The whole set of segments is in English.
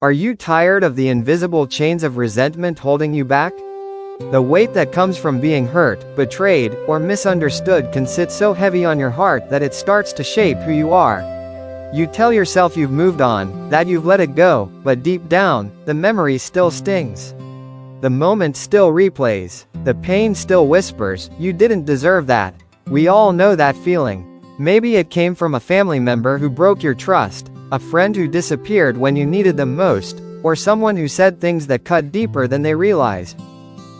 Are you tired of the invisible chains of resentment holding you back? The weight that comes from being hurt, betrayed, or misunderstood can sit so heavy on your heart that it starts to shape who you are. You tell yourself you've moved on, that you've let it go, but deep down, the memory still stings. The moment still replays. The pain still whispers, you didn't deserve that. We all know that feeling. Maybe it came from a family member who broke your trust, a friend who disappeared when you needed them most, or someone who said things that cut deeper than they realized.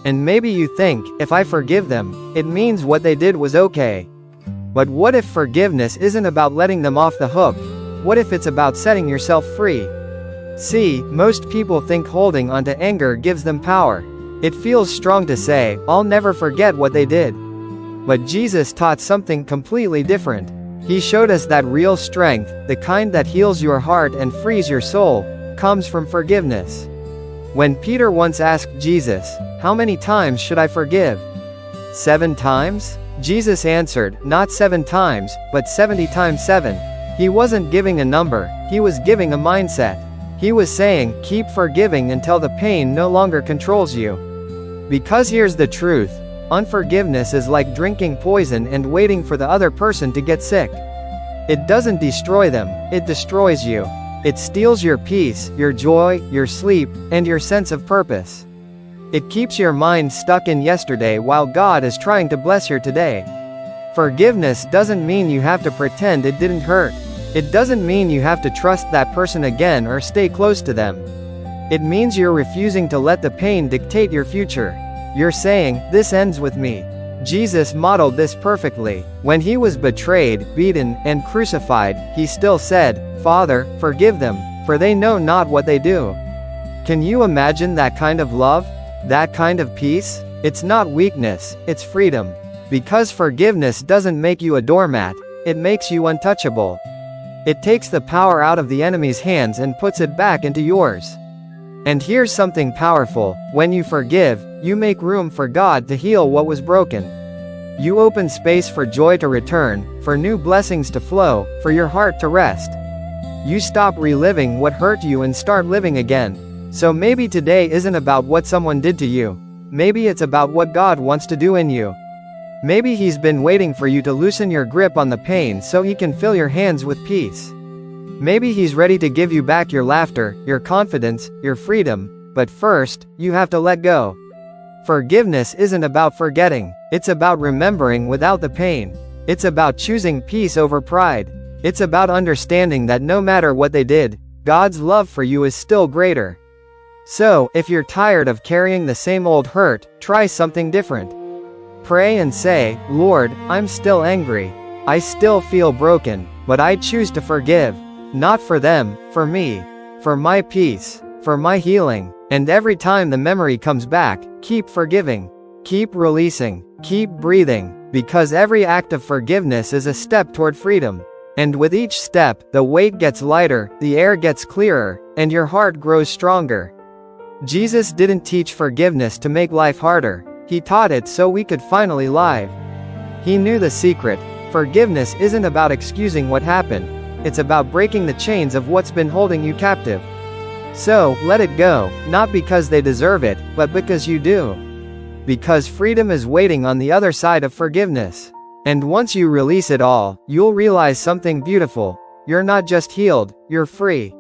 And maybe you think, if I forgive them, it means what they did was okay. But what if forgiveness isn't about letting them off the hook? What if it's about setting yourself free? See, most people think holding onto anger gives them power. It feels strong to say, I'll never forget what they did. But Jesus taught something completely different. He showed us that real strength, the kind that heals your heart and frees your soul, comes from forgiveness. When Peter once asked Jesus, "How many times should I forgive? 7 times?" Jesus answered, "Not 7 times, but 70 times 7. He wasn't giving a number, he was giving a mindset. He was saying, keep forgiving until the pain no longer controls you. Because here's the truth. Unforgiveness is like drinking poison and waiting for the other person to get sick. It doesn't destroy them, it destroys you. It steals your peace, your joy, your sleep, and your sense of purpose. It keeps your mind stuck in yesterday while God is trying to bless your today. Forgiveness doesn't mean you have to pretend it didn't hurt. It doesn't mean you have to trust that person again or stay close to them. It means you're refusing to let the pain dictate your future. You're saying, this ends with me. Jesus modeled this perfectly. When he was betrayed, beaten, and crucified, he still said, Father, forgive them, for they know not what they do. Can you imagine that kind of love? That kind of peace? It's not weakness, it's freedom. Because forgiveness doesn't make you a doormat, it makes you untouchable. It takes the power out of the enemy's hands and puts it back into yours. And here's something powerful, when you forgive, you make room for God to heal what was broken. You open space for joy to return, for new blessings to flow, for your heart to rest. You stop reliving what hurt you and start living again. So maybe today isn't about what someone did to you. Maybe it's about what God wants to do in you. Maybe he's been waiting for you to loosen your grip on the pain so he can fill your hands with peace. Maybe he's ready to give you back your laughter, your confidence, your freedom, but first, you have to let go. Forgiveness isn't about forgetting, it's about remembering without the pain. It's about choosing peace over pride. It's about understanding that no matter what they did, God's love for you is still greater. So, if you're tired of carrying the same old hurt, try something different. Pray and say, Lord, I'm still angry. I still feel broken, but I choose to forgive. Not for them, for me. For my peace. For my healing. And every time the memory comes back, keep forgiving. Keep releasing. Keep breathing. Because every act of forgiveness is a step toward freedom. And with each step, the weight gets lighter, the air gets clearer, and your heart grows stronger. Jesus didn't teach forgiveness to make life harder. He taught it so we could finally live. He knew the secret. Forgiveness isn't about excusing what happened. It's about breaking the chains of what's been holding you captive. So, let it go, not because they deserve it, but because you do. Because freedom is waiting on the other side of forgiveness. And once you release it all, you'll realize something beautiful. You're not just healed, you're free.